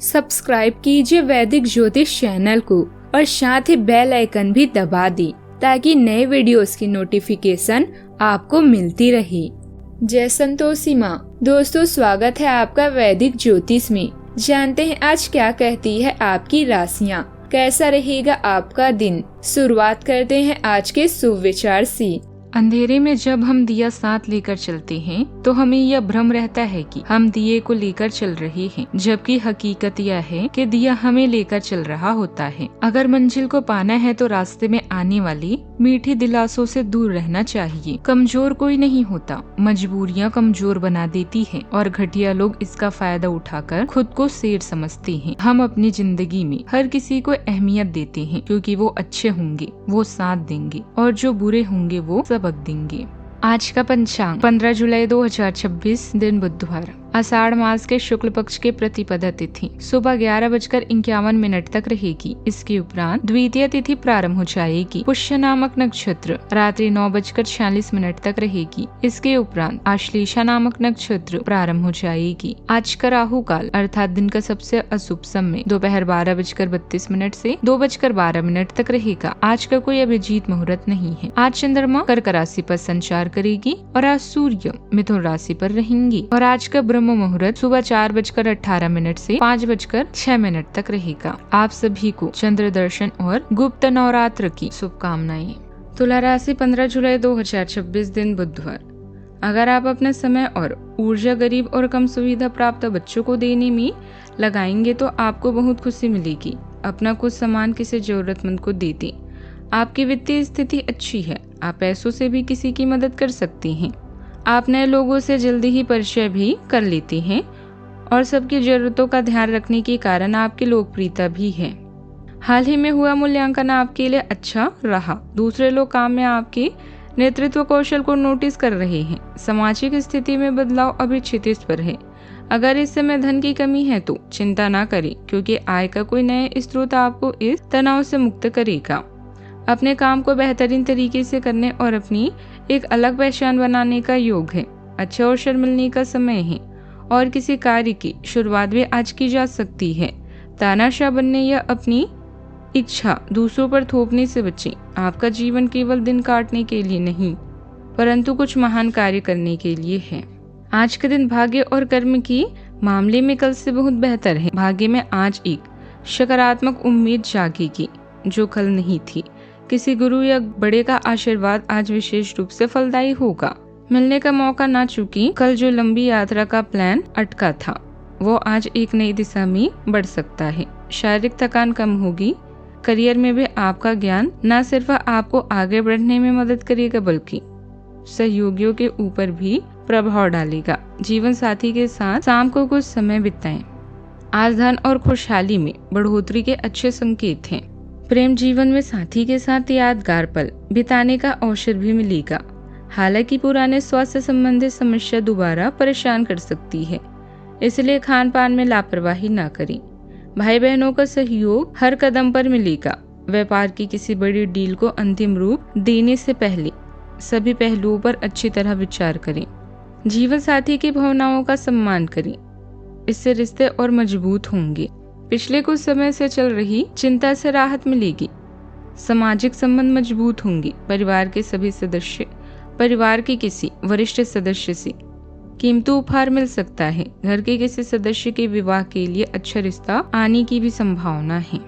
Subscribe कीजिए वैदिक ज्योतिष चैनल को और साथ ही बेल आइकन भी दबा दी ताकि नए वीडियोस की नोटिफिकेशन आपको मिलती रहे। जय संतोषी माँ। दोस्तों, स्वागत है आपका वैदिक ज्योतिष में। जानते हैं आज क्या कहती है आपकी राशियाँ, कैसा रहेगा आपका दिन। शुरुआत करते हैं आज के शुभ विचार से। अंधेरे में जब हम दिया साथ लेकर चलते हैं तो हमें यह भ्रम रहता है कि हम दिए को लेकर चल रहे हैं, जबकि हकीकत यह है कि दिया हमें लेकर चल रहा होता है। अगर मंजिल को पाना है तो रास्ते में आने वाली मीठी दिलासों से दूर रहना चाहिए। कमजोर कोई नहीं होता, मजबूरियाँ कमजोर बना देती है और घटिया लोग इसका फायदा उठाकर खुद को शेर समझते हैं। हम अपनी जिंदगी में हर किसी को अहमियत देते हैं क्योंकि वो अच्छे होंगे, वो साथ देंगे, और जो बुरे होंगे वो सबक देंगे। आज का पंचांग 15 जुलाई 2026 दिन बुधवार, आषाढ़ मास के शुक्ल पक्ष के प्रतिपदा तिथि सुबह 11:51 तक रहेगी। इसके उपरांत द्वितीय तिथि प्रारंभ हो जाएगी। पुष्य नामक नक्षत्र रात्रि 9:46 तक रहेगी। इसके उपरांत आश्लेषा नामक नक्षत्र प्रारंभ हो जाएगी। आज का राहु काल अर्थात दिन का सबसे अशुभ समय दोपहर 12:32 से 2:12 तक रहेगा। आज का कोई अभिजीत मुहूर्त नहीं है। आज चंद्रमा कर्क राशि पर संचार करेगी और आज सूर्य मिथुन राशि पर रहेंगी। और आज का ब्रह्म मुहूर्त सुबह 4:18 से 5:06 तक रहेगा। आप सभी को चंद्र दर्शन और गुप्त नवरात्र की शुभकामनाएं। तुला राशि 15 जुलाई 2026 दिन बुधवार, अगर आप अपना समय और ऊर्जा गरीब और कम सुविधा प्राप्त बच्चों को देने में लगाएंगे तो आपको बहुत खुशी मिलेगी। अपना कुछ सामान किसी जरूरतमंद को दे दें। आपकी वित्तीय स्थिति अच्छी है। आप पैसों से भी किसी की मदद कर सकते हैं। आप नए लोगों से जल्दी ही परिचय भी कर लेते हैं और सबकी जरूरतों का ध्यान रखने के कारण आपकी लोकप्रियता भी है। हाल ही में हुआ मूल्यांकन आपके लिए अच्छा रहा। दूसरे लोग काम में आपके नेतृत्व कौशल को नोटिस कर रहे हैं। सामाजिक स्थिति में बदलाव अभी क्षितिज पर है। अगर इस समय धन की कमी है तो चिंता ना करें, क्योंकि आय का कोई नया स्रोत आपको इस तनाव से मुक्त करेगा। अपने काम को बेहतरीन तरीके से करने और अपनी एक अलग पहचान बनाने का योग है। अच्छे अवसर मिलने का समय है और किसी कार्य की शुरुआत भी आज की जा सकती है। तानाशाह बनने या अपनी इच्छा दूसरों पर थोपने से बचें। आपका जीवन केवल दिन काटने के लिए नहीं, परंतु कुछ महान कार्य करने के लिए है। आज का दिन भाग्य और कर्म के मामले में कल से बहुत बेहतर है। भाग्य में आज एक सकारात्मक उम्मीद जागेगी जो कल नहीं थी। किसी गुरु या बड़े का आशीर्वाद आज विशेष रूप से फलदायी होगा। मिलने का मौका ना चूकें। कल जो लंबी यात्रा का प्लान अटका था वो आज एक नई दिशा में बढ़ सकता है। शारीरिक थकान कम होगी। करियर में भी आपका ज्ञान न सिर्फ आपको आगे बढ़ने में मदद करेगा बल्कि सहयोगियों के ऊपर भी प्रभाव डालेगा। जीवन साथी के साथ शाम को कुछ समय बिताएं। आज धन और खुशहाली में बढ़ोतरी के अच्छे संकेत हैं। प्रेम जीवन में साथी के साथ यादगार पल बिताने का अवसर भी मिलेगा। हालांकि पुराने स्वास्थ्य संबंधित समस्या दोबारा परेशान कर सकती है, इसलिए खान पान में लापरवाही ना करें। भाई बहनों का सहयोग हर कदम पर मिलेगा। व्यापार की किसी बड़ी डील को अंतिम रूप देने से पहले सभी पहलुओं पर अच्छी तरह विचार करें। जीवन साथी की भावनाओं का सम्मान करें, इससे रिश्ते और मजबूत होंगे। पिछले कुछ समय से चल रही चिंता से राहत मिलेगी। सामाजिक संबंध मजबूत होंगे। परिवार के सभी सदस्य परिवार के किसी वरिष्ठ सदस्य से कीमती उपहार मिल सकता है। घर के किसी सदस्य के विवाह के लिए अच्छा रिश्ता आने की भी संभावना है।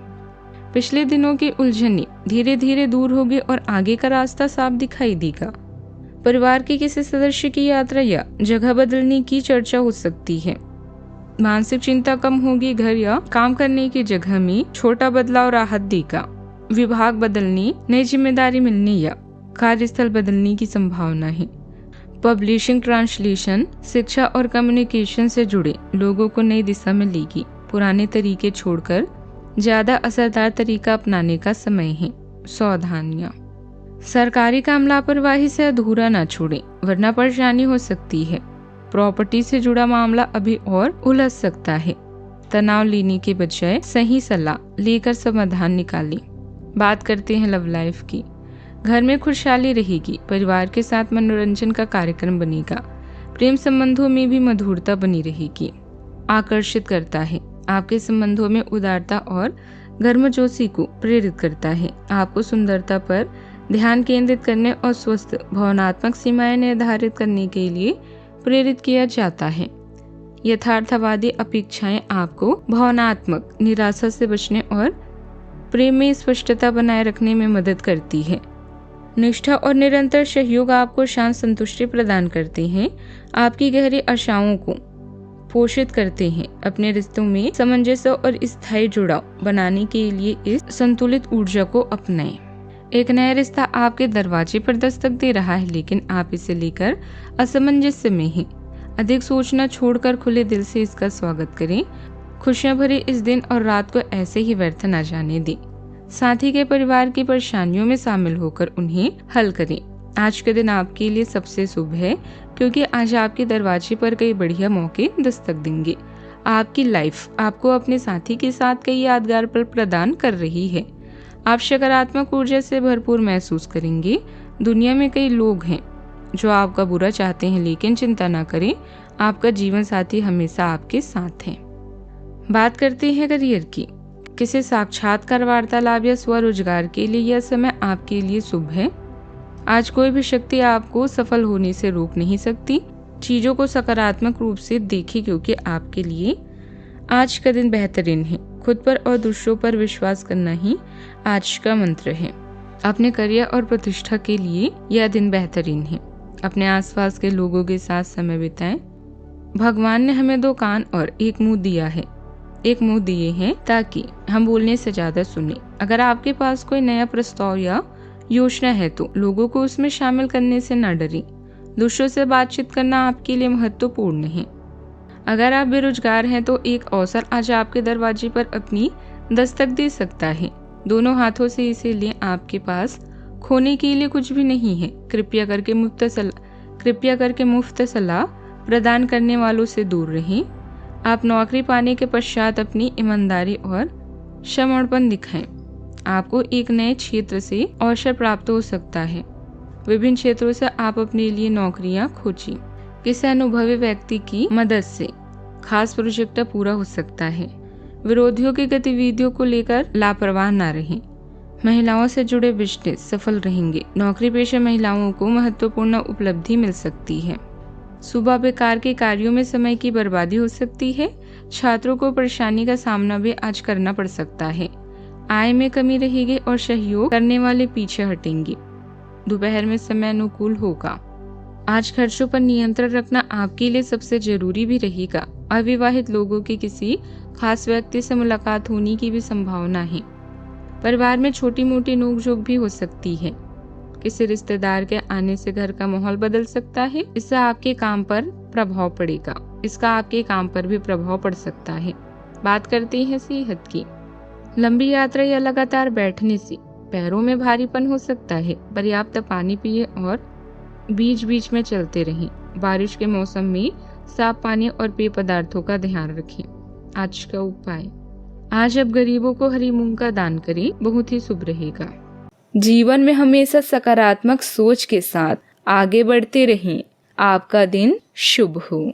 पिछले दिनों की उलझनें धीरे धीरे दूर होगी और आगे का रास्ता साफ दिखाई देगा। परिवार के किसी सदस्य की यात्रा या जगह बदलने की चर्चा हो सकती है। मानसिक चिंता कम होगी। घर या काम करने की जगह में छोटा बदलाव राहत देगा। विभाग बदलने, नई जिम्मेदारी मिलने या कार्यस्थल बदलने की संभावना है। पब्लिशिंग, ट्रांसलेशन, शिक्षा और कम्युनिकेशन से जुड़े लोगों को नई दिशा मिलेगी। पुराने तरीके छोड़कर ज्यादा असरदार तरीका अपनाने का समय है। सावधानियां, सरकारी काम लापरवाही से अधूरा न छोड़ें, वरना परेशानी हो सकती है। प्रॉपर्टी से जुड़ा मामला अभी और उलझ सकता है। तनाव लेने के बजाय सही सलाह लेकर समाधान निकालें। बात करते हैं लव लाइफ की। घर में खुशहाली रहेगी। परिवार के साथ मनोरंजन का कार्यक्रम बनेगा। प्रेम संबंधों में भी मधुरता बनी रहेगी। आकर्षित करता है। आपके संबंधों में उदारता और गर्मजोशी को प्रेरित करता है। आपको सुंदरता पर ध्यान केंद्रित करने और स्वस्थ भावनात्मक सीमाएं निर्धारित करने के लिए प्रेरित किया जाता है। यथार्थवादी अपेक्षाएं आपको भावनात्मक निराशा से बचने और प्रेम में स्पष्टता बनाए रखने में मदद करती है। निष्ठा और निरंतर सहयोग आपको शांत संतुष्टि प्रदान करते हैं, आपकी गहरी आशाओं को पोषित करते हैं। अपने रिश्तों में सामंजस्य और स्थायी जुड़ाव बनाने के लिए इस संतुलित ऊर्जा को अपनाएं। एक नया रिश्ता आपके दरवाजे पर दस्तक दे रहा है, लेकिन आप इसे लेकर असमंजस्य में हैं। अधिक सोचना छोड़कर खुले दिल से इसका स्वागत करें। खुशियां भरे इस दिन और रात को ऐसे ही व्यर्थ न जाने दें। साथी के परिवार की परेशानियों में शामिल होकर उन्हें हल करें। आज के दिन आपके लिए सबसे शुभ है, क्योंकि आज आपके दरवाजे पर कई बढ़िया मौके दस्तक देंगे। आपकी लाइफ आपको अपने साथी के साथ कई यादगार पल प्रदान कर रही है। आप सकारात्मक ऊर्जा से भरपूर महसूस करेंगे। दुनिया में कई लोग हैं जो आपका बुरा चाहते हैं, लेकिन चिंता न करें, आपका जीवन साथी हमेशा आपके साथ है। बात करते हैं करियर की। किसी साक्षात्कार, वार्तालाप या स्वरोजगार के लिए यह समय आपके लिए शुभ है। आज कोई भी शक्ति आपको सफल होने से रोक नहीं सकती। चीजों को सकारात्मक रूप से देखिए, क्योंकि आपके लिए आज का दिन बेहतरीन है। खुद पर और दूसरों पर विश्वास करना ही आज का मंत्र है। अपने करियर और प्रतिष्ठा के लिए यह दिन बेहतरीन है। अपने आसपास के लोगों के साथ समय बिताएं। भगवान ने हमें 2 कान और 1 मुंह दिए हैं ताकि हम बोलने से ज्यादा सुने। अगर आपके पास कोई नया प्रस्ताव या योजना है तो लोगों को उसमें शामिल करने से न डरें। दूसरों से बातचीत करना आपके लिए महत्वपूर्ण है। अगर आप बेरोजगार हैं तो एक अवसर आज आपके दरवाजे पर अपनी दस्तक दे सकता है। दोनों हाथों से इसे लें। आपके पास खोने के लिए कुछ भी नहीं है। कृपया करके मुफ्त सलाह प्रदान करने वालों से दूर रहें। आप नौकरी पाने के पश्चात अपनी ईमानदारी और समर्पण दिखाएं। आपको एक नए क्षेत्र से अवसर प्राप्त हो सकता है। विभिन्न क्षेत्रों से आप अपने लिए नौकरियां खोजें। किसी अनुभवी व्यक्ति की मदद से खास प्रोजेक्ट पूरा हो सकता है। विरोधियों की गतिविधियों को लेकर लापरवाह न रहें। महिलाओं से जुड़े बिजनेस सफल रहेंगे। नौकरी पेशा महिलाओं को महत्वपूर्ण उपलब्धि मिल सकती है। सुबह बेकार के कार्यों में समय की बर्बादी हो सकती है। छात्रों को परेशानी का सामना भी आज करना पड़ सकता है। आय में कमी रहेगी और सहयोग करने वाले पीछे हटेंगे। दोपहर में समय अनुकूल होगा। आज खर्चों पर नियंत्रण रखना आपके लिए सबसे जरूरी भी रहेगा। अविवाहित लोगों की किसी खास व्यक्ति से मुलाकात होने की भी संभावना है। परिवार में छोटी मोटी नोकझोंक भी हो सकती है। किसी रिश्तेदार के आने से घर का माहौल बदल सकता है। इसका आपके काम पर भी प्रभाव पड़ सकता है। बात करते हैं सेहत की। लंबी यात्रा या लगातार बैठने से पैरों में भारीपन हो सकता है। पर्याप्त पानी पिए और बीच बीच में चलते रहें। बारिश के मौसम में साफ पानी और पेय पदार्थों का ध्यान रखें। आज का उपाय, आज आप गरीबों को हरी मूंग का दान करें, बहुत ही शुभ रहेगा। जीवन में हमेशा सकारात्मक सोच के साथ आगे बढ़ते रहें। आपका दिन शुभ हो।